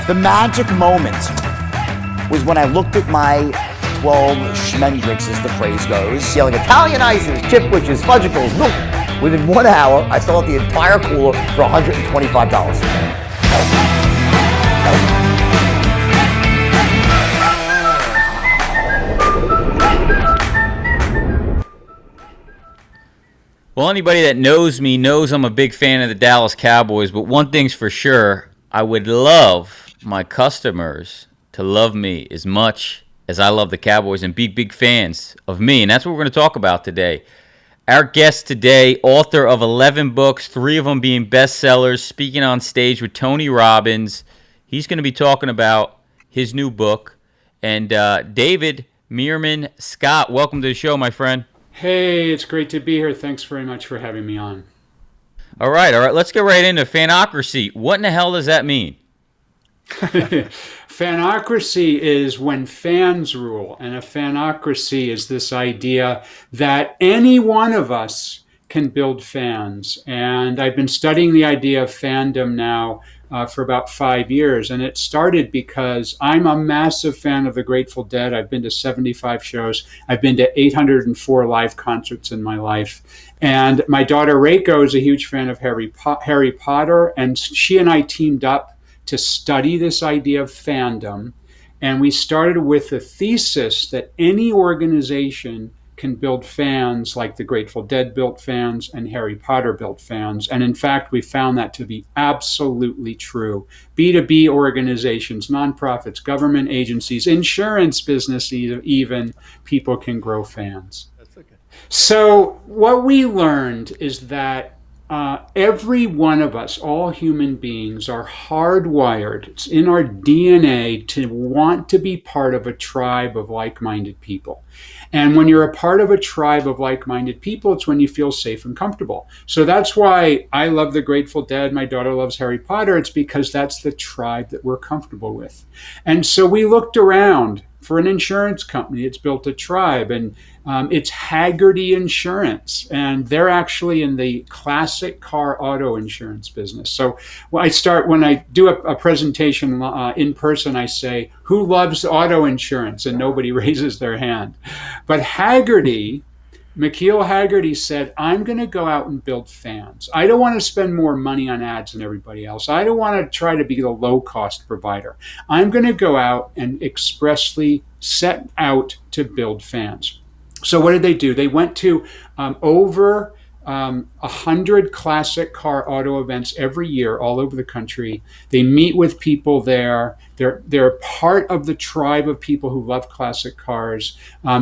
The magic moment was when I looked at my 12 schmendricks, as the phrase goes. Like Italian ices, chipwiches, fudgicles, milk. Within 1 hour, I sold out the entire cooler for $125. Well, anybody that knows me knows I'm a big fan of the Dallas Cowboys, but one thing's for sure, I would love my customers to love me as much as I love the Cowboys and be big fans of me. And that's what we're going to talk about today. Our guest today, author of 11 books, 3 of them being bestsellers, speaking on stage with Tony Robbins. He's going to be talking about his new book. And David Meerman-Scott, welcome to the show, my friend. Hey, it's great to be here. Thanks very much for having me on. All right. Let's get right into fanocracy. What in the hell does that mean? Fanocracy is when fans rule, and a fanocracy is this idea that any one of us can build fans. And I've been studying the idea of fandom now for about 5 years, and it started because I'm a massive fan of the Grateful Dead. I've been to 75 shows. I've been to 804 live concerts in my life. And my daughter Reiko is a huge fan of Harry Potter, and she and I teamed up to study this idea of fandom. And we started with the thesis that any organization can build fans like the Grateful Dead built fans and Harry Potter built fans. And in fact, we found that to be absolutely true. B2B organizations, nonprofits, government agencies, insurance business, even people can grow fans. That's okay. So what we learned is that every one of us, all human beings, are hardwired. It's in our DNA to want to be part of a tribe of like-minded people. And when you're a part of a tribe of like-minded people, it's when you feel safe and comfortable. So that's why I love the Grateful Dead. My daughter loves Harry Potter. It's because that's the tribe that we're comfortable with. And so we looked around for an insurance company. It's built a tribe, and it's Hagerty Insurance, and they're actually in the classic car auto insurance business. So when I do a presentation in person, I say, who loves auto insurance? And nobody raises their hand. But McKeel Hagerty said, I'm going to go out and build fans. I don't want to spend more money on ads than everybody else. I don't want to try to be the low-cost provider. I'm going to go out and expressly set out to build fans. So what did they do? They went to over 100 classic car auto events every year all over the country. They meet with people there. They're part of the tribe of people who love classic cars.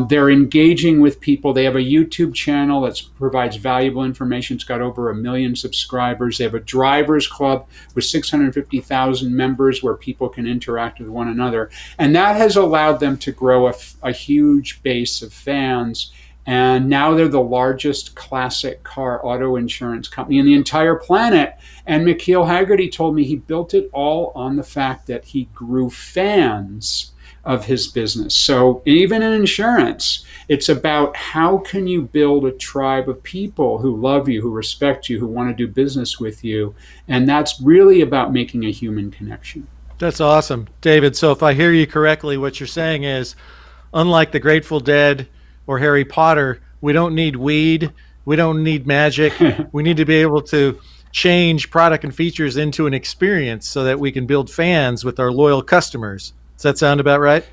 They're engaging with people. They have a YouTube channel that provides valuable information. It's got over 1 million subscribers. They have a drivers club with 650,000 members where people can interact with one another. And that has allowed them to grow a huge base of fans. And now they're the largest classic car auto insurance company in the entire planet. And McKeel Hagerty told me he built it all on the fact that he grew fans of his business. So even in insurance, it's about how can you build a tribe of people who love you, who respect you, who want to do business with you. And that's really about making a human connection. That's awesome, David. So if I hear you correctly, what you're saying is, unlike the Grateful Dead or Harry Potter, we don't need weed, we don't need magic. We need to be able to change product and features into an experience so that we can build fans with our loyal customers. Does that sound about right?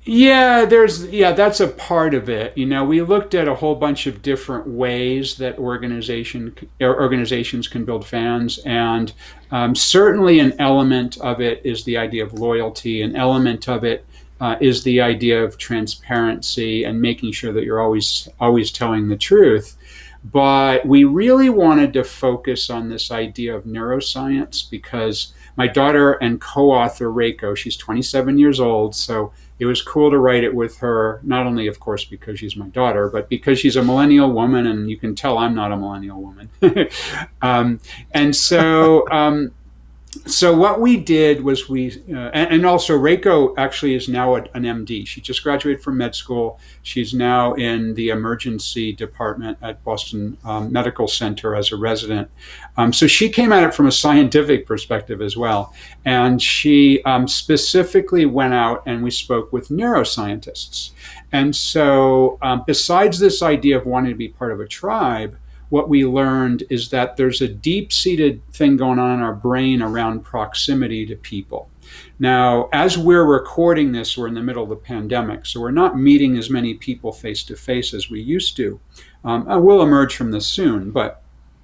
Yeah, that's a part of it. You know, we looked at a whole bunch of different ways that organizations can build fans, and certainly an element of it is the idea of loyalty. An element of it is the idea of transparency and making sure that you're always telling the truth. But we really wanted to focus on this idea of neuroscience because my daughter and co-author Reiko, she's 27 years old, so it was cool to write it with her, not only, of course, because she's my daughter, but because she's a millennial woman, and you can tell I'm not a millennial woman. And so what we did was and also Reiko actually is now an MD. She just graduated from med school. She's now in the emergency department at Boston Medical Center as a resident. So she came at it from a scientific perspective as well. And she specifically went out and we spoke with neuroscientists. And so besides this idea of wanting to be part of a tribe, what we learned is that there's a deep-seated thing going on in our brain around proximity to people. Now, as we're recording this, we're in the middle of the pandemic, so we're not meeting as many people face-to-face as we used to. We'll emerge from this soon, but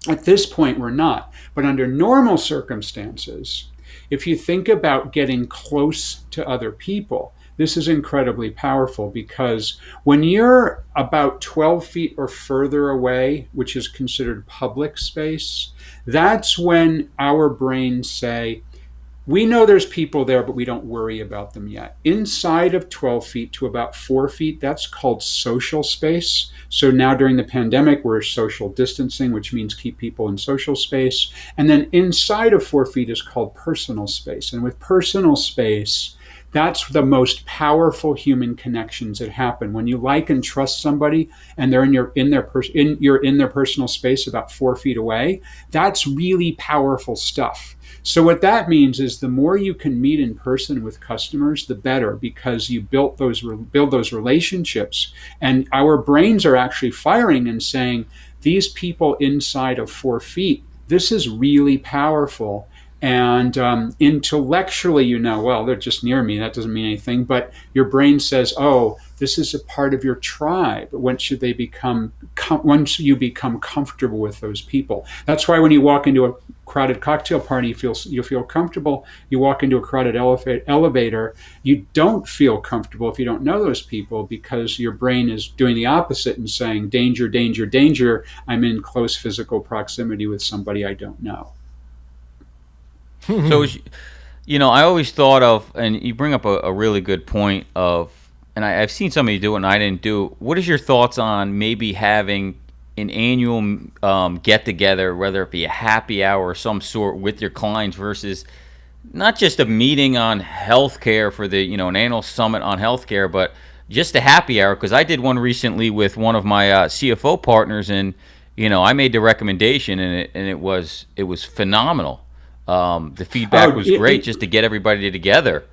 at this point, we're not. But under normal circumstances, if you think about getting close to other people, this is incredibly powerful because when you're about 12 feet or further away, which is considered public space, that's when our brains say, we know there's people there, but we don't worry about them yet. Inside of 12 feet to about 4 feet, that's called social space. So now during the pandemic, we're social distancing, which means keep people in social space. And then inside of 4 feet is called personal space. And with personal space, that's the most powerful human connections that happen when you like and trust somebody, and they're you're in their personal space about 4 feet away. That's really powerful stuff. So what that means is the more you can meet in person with customers, the better, because you build those relationships, and our brains are actually firing and saying, these people inside of 4 feet, this is really powerful. And intellectually, well, they're just near me. That doesn't mean anything. But your brain says, oh, this is a part of your tribe. Once you become comfortable with those people. That's why when you walk into a crowded cocktail party, you feel comfortable. You walk into a crowded elevator, you don't feel comfortable if you don't know those people, because your brain is doing the opposite and saying, danger, danger, danger. I'm in close physical proximity with somebody I don't know. So, I always thought of, and you bring up a really good point of, and I've seen somebody do it and I didn't do it. What is your thoughts on maybe having an annual get-together, whether it be a happy hour of some sort with your clients versus not just a meeting on healthcare for the, an annual summit on healthcare, but just a happy hour? Because I did one recently with one of my CFO partners, and, I made the recommendation, and it was phenomenal. The feedback was great, just to get everybody together.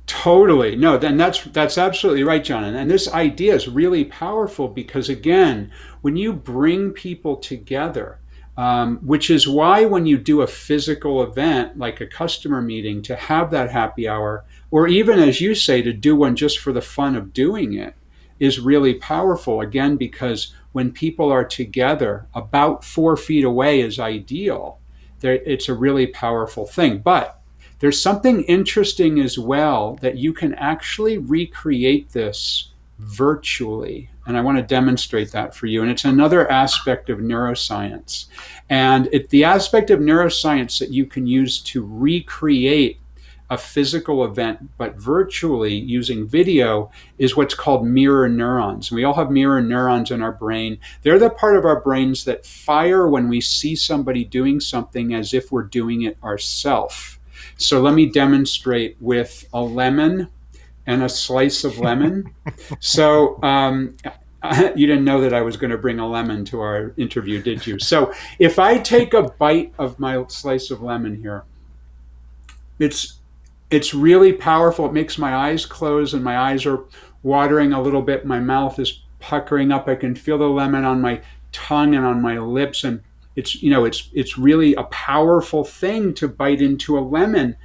Totally. No, then that's absolutely right, John. And this idea is really powerful because, again, when you bring people together, which is why when you do a physical event like a customer meeting, to have that happy hour, or even, as you say, to do one just for the fun of doing it, is really powerful. Again, because when people are together, about 4 feet away is ideal. It's a really powerful thing. But there's something interesting as well, that you can actually recreate this virtually. And I want to demonstrate that for you. And it's another aspect of neuroscience. And the aspect of neuroscience that you can use to recreate a physical event, but virtually using video, is what's called mirror neurons. We all have mirror neurons in our brain. They're the part of our brains that fire when we see somebody doing something as if we're doing it ourselves. So let me demonstrate with a lemon and a slice of lemon. So you didn't know that I was going to bring a lemon to our interview, did you? So if I take a bite of my slice of lemon here, it's really powerful. It makes my eyes close, and my eyes are watering a little bit. My mouth is puckering up. I can feel the lemon on my tongue and on my lips, and it's really a powerful thing to bite into a lemon.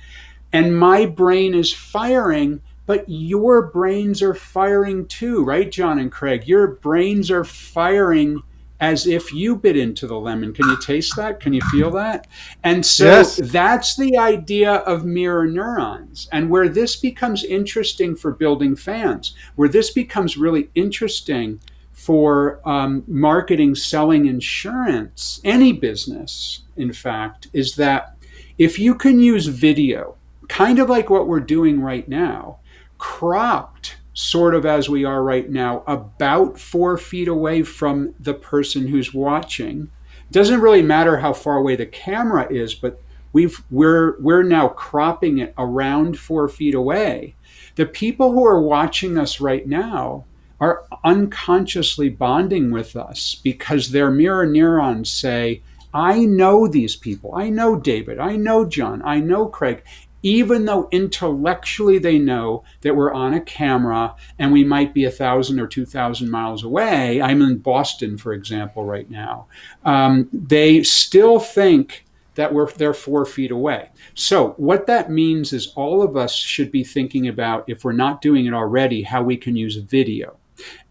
And my brain is firing, but your brains are firing too, right, John and Craig? Your brains are firing as if you bit into the lemon. Can you taste that? Can you feel that? And so Yes. That's the idea of mirror neurons. And where this becomes interesting for building fans, where this becomes really interesting for marketing, selling insurance, any business, in fact, is that if you can use video, kind of like what we're doing right now, cropped sort of as we are right now, about 4 feet away from the person who's watching. Doesn't really matter how far away the camera is, but we're now cropping it around 4 feet away. The people who are watching us right now are unconsciously bonding with us because their mirror neurons say, I know these people. I know David. I know John. I know Craig. Even though intellectually they know that we're on a camera and we might be 1,000 or 2,000 miles away. I'm in Boston, for example, right now. They still think that they're 4 feet away. So what that means is all of us should be thinking about, if we're not doing it already, how we can use video.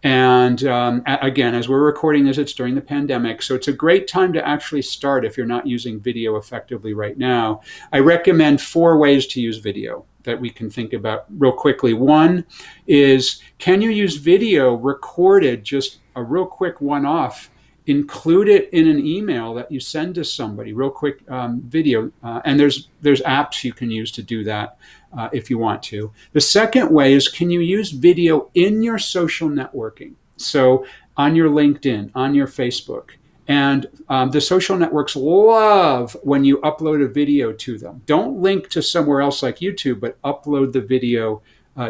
And again, as we're recording this, it's during the pandemic. So it's a great time to actually start if you're not using video effectively right now. I recommend 4 ways to use video that we can think about real quickly. One is, can you use video recorded, just a real quick one-off, include it in an email that you send to somebody, real quick video. And there's apps you can use to do that if you want to. The second way is, can you use video in your social networking? So on your LinkedIn, on your Facebook. And the social networks love when you upload a video to them. Don't link to somewhere else like YouTube, but upload the video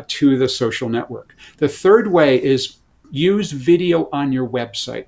to the social network. The third way is use video on your website.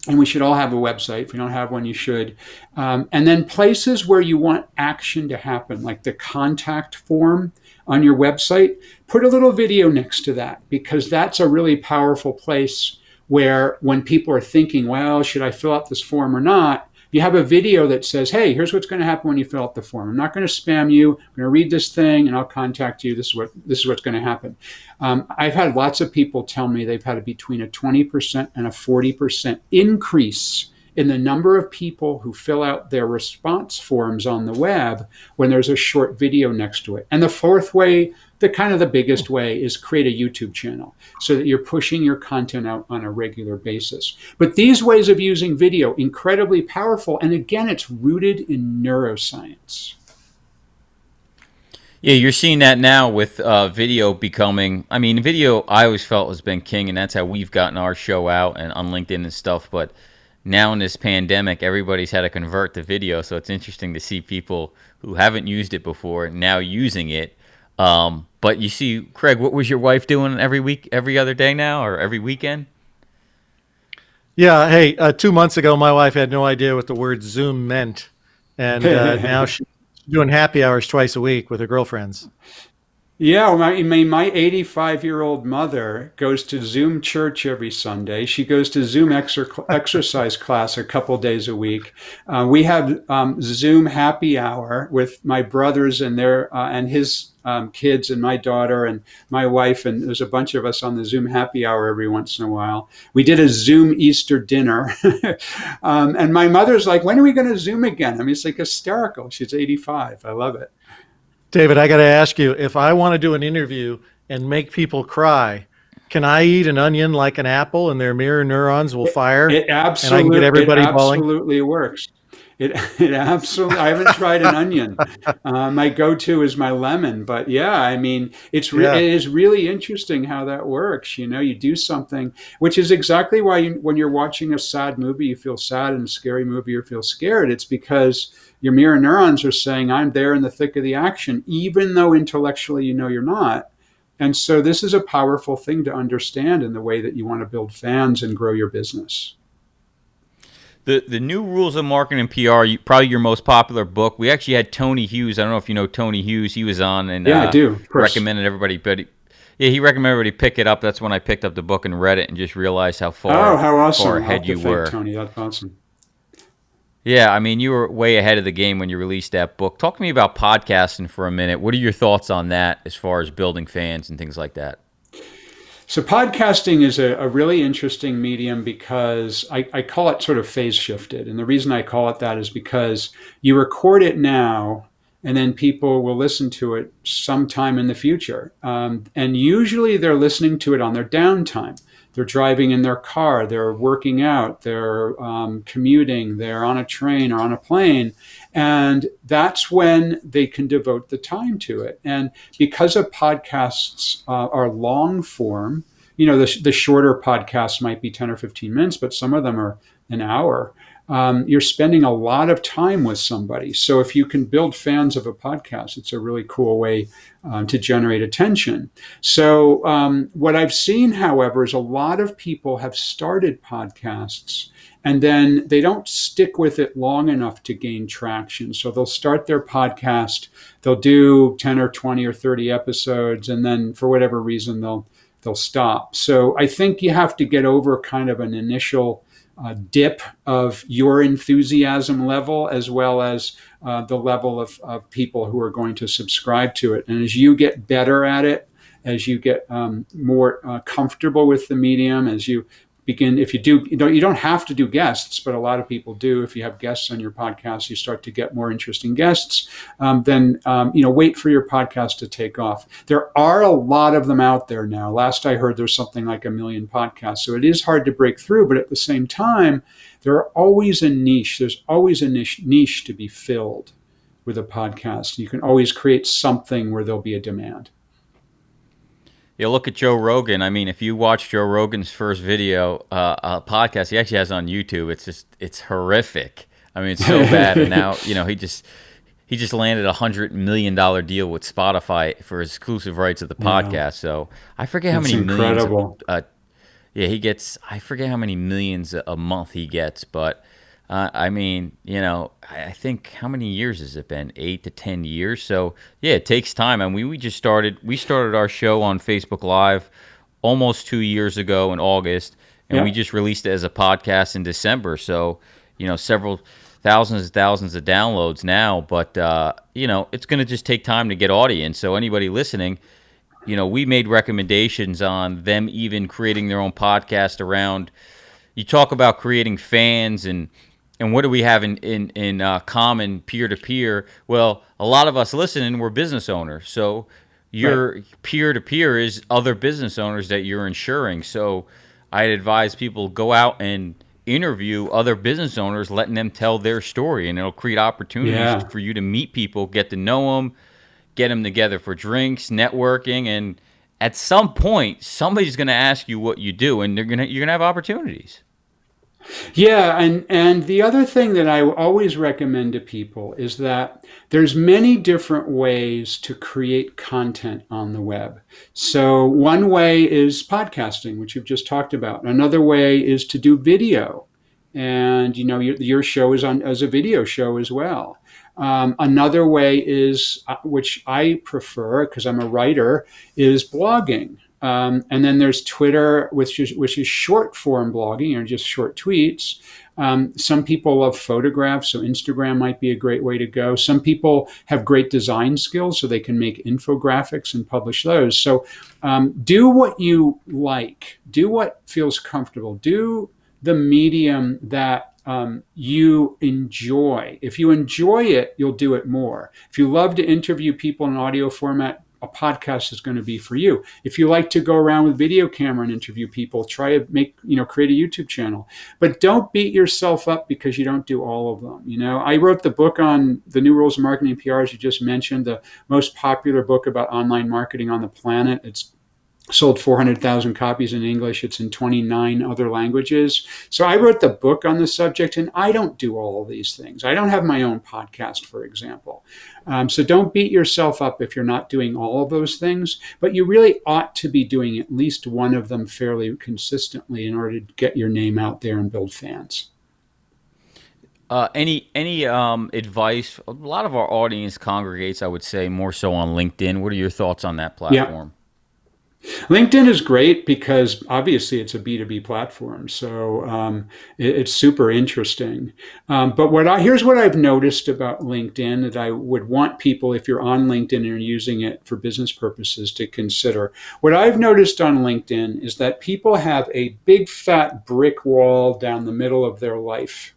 And we should all have a website. If you don't have one, you should. And then places where you want action to happen, like the contact form on your website, put a little video next to that, because that's a really powerful place where when people are thinking, well, should I fill out this form or not? You have a video that says, hey, here's what's going to happen when you fill out the form. I'm not going to spam you. I'm going to read this thing and I'll contact you. This is what's going to happen. I've had lots of people tell me they've had between a 20% and a 40% increase in the number of people who fill out their response forms on the web when there's a short video next to it. And the fourth way, the biggest way, is create a YouTube channel so that you're pushing your content out on a regular basis. But these ways of using video, incredibly powerful. And again, it's rooted in neuroscience. Yeah, you're seeing that now with video becoming, video I always felt has been king, and that's how we've gotten our show out and on LinkedIn and stuff. But now in this pandemic, everybody's had to convert to video. So it's interesting to see people who haven't used it before now using it. But you see, Craig, what was your wife doing every week, every other day now, or every weekend? Yeah. Hey, 2 months ago, my wife had no idea what the word Zoom meant. And now she's doing happy hours twice a week with her girlfriends. Yeah, my 85-year-old mother goes to Zoom church every Sunday. She goes to Zoom exercise class a couple days a week. We have Zoom happy hour with my brothers and and his kids and my daughter and my wife, and there's a bunch of us on the Zoom happy hour every once in a while. We did a Zoom Easter dinner, and my mother's like, "When are we going to Zoom again?" It's like hysterical. She's 85. I love it. David, I got to ask you, if I want to do an interview and make people cry, can I eat an onion like an apple and their mirror neurons will fire? It absolutely, and I can get everybody bawling? Absolutely works. It absolutely. I haven't tried an onion. My go-to is my lemon, but yeah, it is really interesting how that works. You do something, which is exactly why when you're watching a sad movie, you feel sad, and a scary movie, you feel scared. It's because your mirror neurons are saying, I'm there in the thick of the action, even though intellectually you're not. And so this is a powerful thing to understand in the way that you want to build fans and grow your business. The New Rules of Marketing and PR, probably your most popular book. We actually had Tony Hughes. I don't know if you know Tony Hughes. He was on and I do. Recommended everybody. But he recommended everybody pick it up. That's when I picked up the book and read it and just realized how far ahead you were. Tony, that's awesome. Yeah, you were way ahead of the game when you released that book. Talk to me about podcasting for a minute. What are your thoughts on that as far as building fans and things like that? So podcasting is a really interesting medium because I call it sort of phase shifted. And the reason I call it that is because you record it now and then people will listen to it sometime in the future. And usually they're listening to it on their downtime. they're driving in their car, they're working out, they're commuting, they're on a train or on a plane. And that's when they can devote the time to it. And because of podcasts are long form, the shorter podcasts might be 10 or 15 minutes, but some of them are an hour. You're spending a lot of time with somebody. So if you can build fans of a podcast, it's a really cool way to generate attention. So what I've seen, however, is a lot of people have started podcasts and then they don't stick with it long enough to gain traction. So they'll start their podcast, they'll do 10 or 20 or 30 episodes, and then for whatever reason, they'll stop. So I think you have to get over kind of an initial dip of your enthusiasm level, as well as the level of people who are going to subscribe to it. And as you get better at it, as you get more comfortable with the medium, as you begin, if you do, you don't have to do guests, but a lot of people do. If you have guests on your podcast, you start to get more interesting guests. Then wait for your podcast to take off. There are a lot of them out there now. Last I heard, there's something like 1 million podcasts. So it is hard to break through, but at the same time, there are always a niche. There's always a niche to be filled with a podcast. You can always create something where there'll be a demand. You look at Joe Rogan. I mean, if you watch Joe Rogan's first video podcast, he actually has on YouTube. It's horrific. I mean, it's so bad. And now, he just landed $100 million deal with Spotify for exclusive rights of the podcast. Yeah. So I forget how many incredible. Millions. He gets. I forget how many millions a month he gets, but. I mean, I think how many years has it been? 8 to 10 years. So yeah, it takes time. And we started our show on Facebook Live almost 2 years ago in August, and we just released it as a podcast in December. So, several thousands of downloads now, but it's going to just take time to get audience. So anybody listening, we made recommendations on them even creating their own podcast around. You talk about creating fans and what do we have in common peer-to-peer? Well, a lot of us listening, we're business owners. So your peer-to-peer is other business owners that you're insuring. So I'd advise people go out and interview other business owners, letting them tell their story, and it'll create opportunities for you to meet people, get to know them, get them together for drinks, networking, and at some point, somebody's going to ask you what you do, and you're going to have opportunities. Yeah, and the other thing that I always recommend to people is that there's many different ways to create content on the web. So one way is podcasting, which you've just talked about. Another way is to do video, and your show is on as a video show as well. Another way is, which I prefer because I'm a writer, is blogging. And then there's Twitter, which is short form blogging, or just short tweets. Some people love photographs, so Instagram might be a great way to go. Some people have great design skills, so they can make infographics and publish those. So do what you like. Do what feels comfortable. Do the medium that you enjoy. If you enjoy it, you'll do it more. If you love to interview people in audio format, a podcast is going to be for you. If you like to go around with video camera and interview people, try to create a YouTube channel. But don't beat yourself up because you don't do all of them. I wrote the book on the new rules of marketing and PR, as you just mentioned, the most popular book about online marketing on the planet. It's sold 400,000 copies in English. It's in 29 other languages. So I wrote the book on the subject, and I don't do all of these things. I don't have my own podcast, for example. So don't beat yourself up if you're not doing all of those things, but you really ought to be doing at least one of them fairly consistently in order to get your name out there and build fans. Any advice? A lot of our audience congregates, I would say, more so on LinkedIn. What are your thoughts on that platform? Yeah. LinkedIn is great because obviously it's a B2B platform, so it's super interesting. But here's what I've noticed about LinkedIn that I would want people, if you're on LinkedIn and you're using it for business purposes, to consider. What I've noticed on LinkedIn is that people have a big fat brick wall down the middle of their life.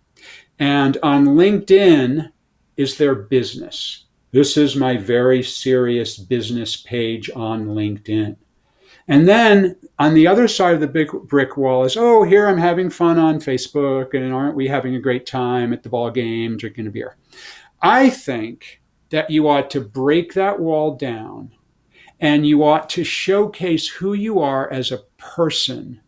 And on LinkedIn is their business. This is my very serious business page on LinkedIn. And then on the other side of the big brick wall is, oh, here I'm having fun on Facebook, and aren't we having a great time at the ball game, drinking a beer? I think that you ought to break that wall down, and you ought to showcase who you are as a person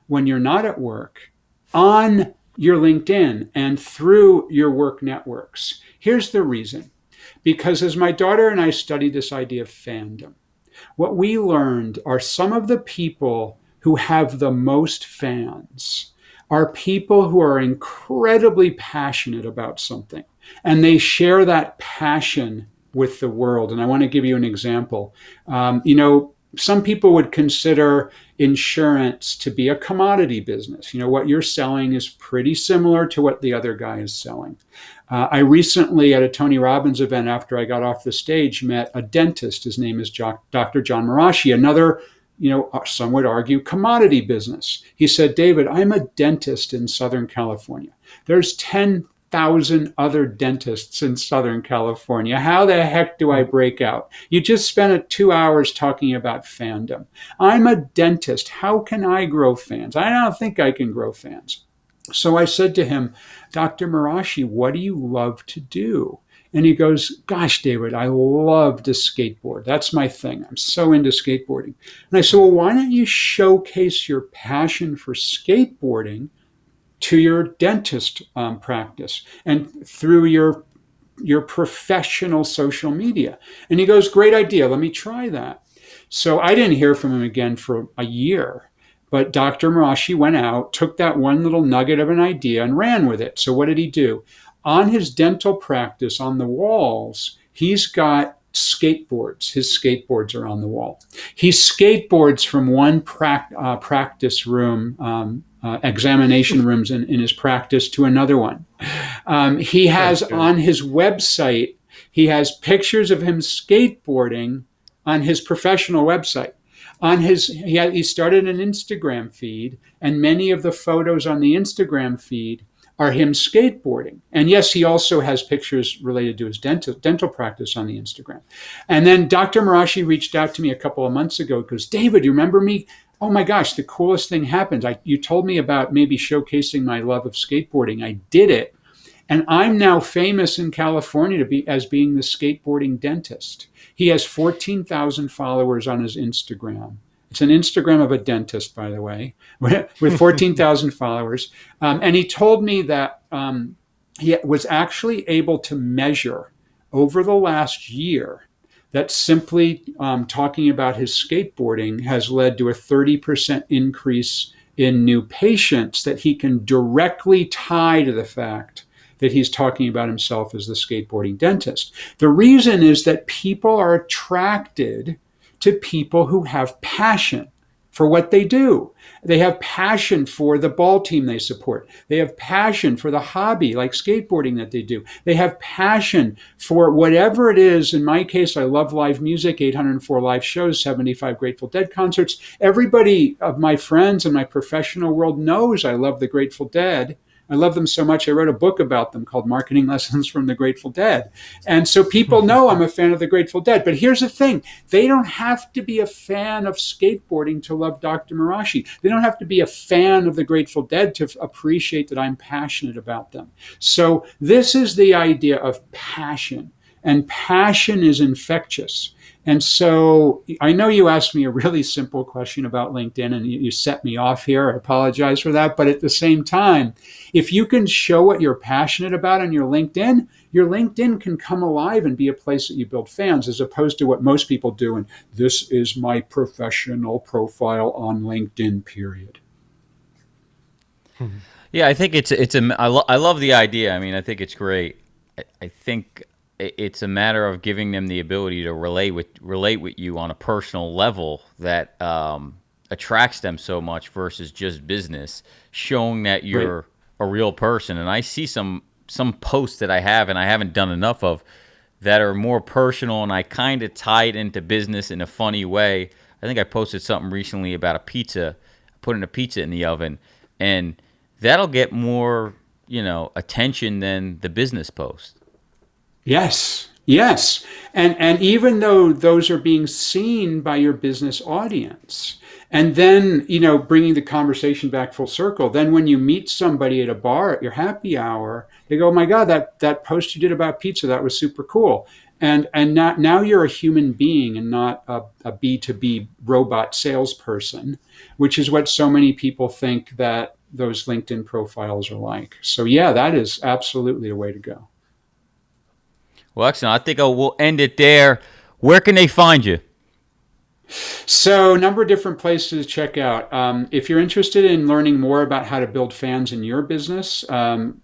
when you're not at work on your LinkedIn and through your work networks. Here's the reason. Because as my daughter and I studied this idea of fandom, what we learned are some of the people who have the most fans are people who are incredibly passionate about something, and they share that passion with the world. And I want to give you an example. Some people would consider insurance to be a commodity business. What you're selling is pretty similar to what the other guy is selling. I recently, at a Tony Robbins event, after I got off the stage, met a dentist. His name is Dr. John Marashi, another, some would argue, commodity business. He said, David, I'm a dentist in Southern California. There's 10,000 other dentists in Southern California. How the heck do I break out? You just spent 2 hours talking about fandom. I'm a dentist. How can I grow fans? I don't think I can grow fans. So I said to him, Dr. Marashi, what do you love to do? And he goes, gosh, David, I love to skateboard. That's my thing. I'm so into skateboarding. And I said, well, why don't you showcase your passion for skateboarding to your dentist practice and through your professional social media? And he goes, great idea. Let me try that. So I didn't hear from him again for a year. But Dr. Marashi went out, took that one little nugget of an idea and ran with it. So what did he do? On his dental practice, on the walls, he's got skateboards. His skateboards are on the wall. He skateboards from one practice room, examination rooms in his practice, to another one. He has on his website, he has pictures of him skateboarding on his professional website. He started an Instagram feed, and many of the photos on the Instagram feed are him skateboarding. And yes, he also has pictures related to his dental practice on the Instagram. And then Dr. Marashi reached out to me a couple of months ago. He goes, David, you remember me? Oh my gosh, the coolest thing happened. You told me about maybe showcasing my love of skateboarding. I did it. And I'm now famous in California as being the skateboarding dentist. He has 14,000 followers on his Instagram. It's an Instagram of a dentist, by the way, with 14,000 followers. And he told me that he was actually able to measure over the last year that simply talking about his skateboarding has led to a 30% increase in new patients that he can directly tie to the fact that he's talking about himself as the skateboarding dentist. The reason is that people are attracted to people who have passion for what they do. They have passion for the ball team they support. They have passion for the hobby like skateboarding that they do. They have passion for whatever it is. In my case, I love live music, 804 live shows, 75 Grateful Dead concerts. Everybody of my friends in my professional world knows I love the Grateful Dead. I love them so much, I wrote a book about them called Marketing Lessons from the Grateful Dead. And so people know I'm a fan of the Grateful Dead. But here's the thing. They don't have to be a fan of skateboarding to love Dr. Marashi. They don't have to be a fan of the Grateful Dead to appreciate that I'm passionate about them. So this is the idea of passion. And passion is infectious. And so I know you asked me a really simple question about LinkedIn and you set me off here. I apologize for that. But at the same time, if you can show what you're passionate about on your LinkedIn can come alive and be a place that you build fans, as opposed to what most people do. And this is my professional profile on LinkedIn, period. Yeah, I think I love the idea. I mean, I think it's great. I think it's a matter of giving them the ability to relate with you on a personal level that attracts them so much versus just business, showing that you're a real person. And I see some posts that I have and I haven't done enough of that are more personal, and I kind of tie it into business in a funny way. I think I posted something recently about a pizza, putting a pizza in the oven, and that'll get more, attention than the business post. Yes. And even though those are being seen by your business audience, And then, bringing the conversation back full circle, then when you meet somebody at a bar at your happy hour, they go, oh my God, that post you did about pizza, that was super cool. And now you're a human being and not a B2B robot salesperson, which is what so many people think that those LinkedIn profiles are like. So yeah, that is absolutely a way to go. Well, excellent. I think we'll end it there. Where can they find you? So a number of different places to check out. If you're interested in learning more about how to build fans in your business,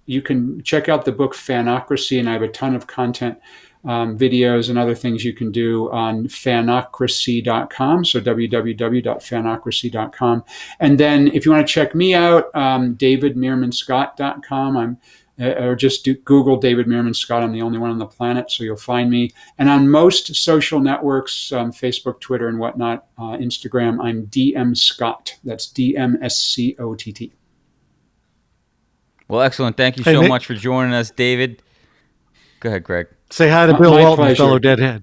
you can check out the book FANOCRACY, and I have a ton of content, videos and other things you can do on fanocracy.com. So www.fanocracy.com. And then if you want to check me out, davidmeerman-scott.com. Or just Google David Meerman-Scott. I'm the only one on the planet, so you'll find me. And on most social networks, Facebook, Twitter, and whatnot, Instagram, I'm DM Scott. That's DMSCOTT. Well, excellent. Thank you so much for joining us, David. Go ahead, Greg. Say hi to Bill My Walton, pleasure. fellow Deadhead.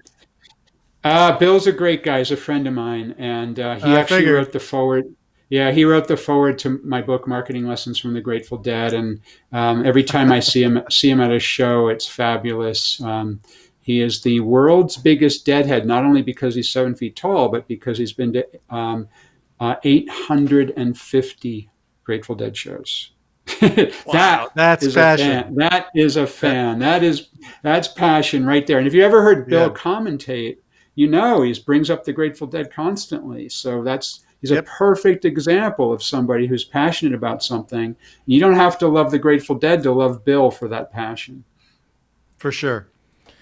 Bill's a great guy. He's a friend of mine, and he actually wrote the forward. Yeah, he wrote the forward to my book, Marketing Lessons from the Grateful Dead. And every time I see him at a show, it's fabulous. He is the world's biggest deadhead, not only because he's 7 feet tall, but because he's been to 850 Grateful Dead shows. Wow, that's passion. That is a fan. That's passion right there. And if you ever heard Bill commentate, he brings up the Grateful Dead constantly. So he's a perfect example of somebody who's passionate about something. You don't have to love the Grateful Dead to love Bill for that passion. For sure.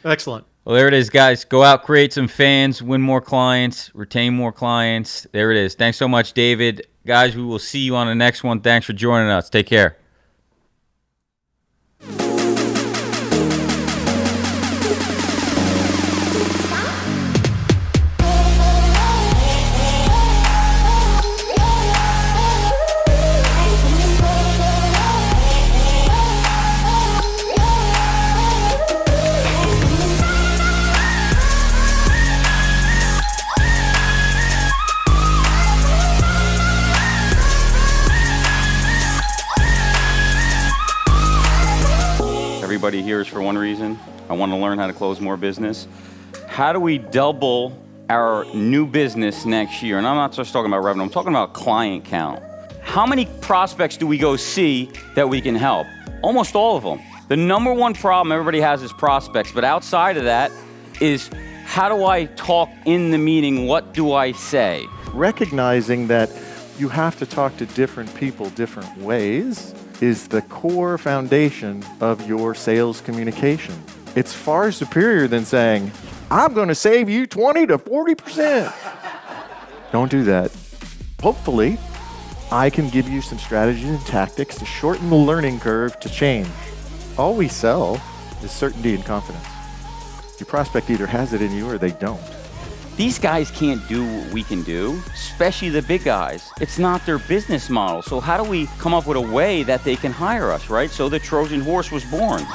Excellent. Well, there it is, guys. Go out, create some fans, win more clients, retain more clients. There it is. Thanks so much, David. Guys, we will see you on the next one. Thanks for joining us. Take care. Everybody here is for one reason. I want to learn how to close more business. How do we double our new business next year? And I'm not just talking about revenue, I'm talking about client count. How many prospects do we go see that we can help? Almost all of them. The number one problem everybody has is prospects, but outside of that is how do I talk in the meeting? What do I say? Recognizing that you have to talk to different people different ways is the core foundation of your sales communication. It's far superior than saying, I'm going to save you 20 to 40%. Don't do that. Hopefully, I can give you some strategies and tactics to shorten the learning curve to change. All we sell is certainty and confidence. Your prospect either has it in you or they don't. These guys can't do what we can do, especially the big guys. It's not their business model. So how do we come up with a way that they can hire us, right? So the Trojan horse was born.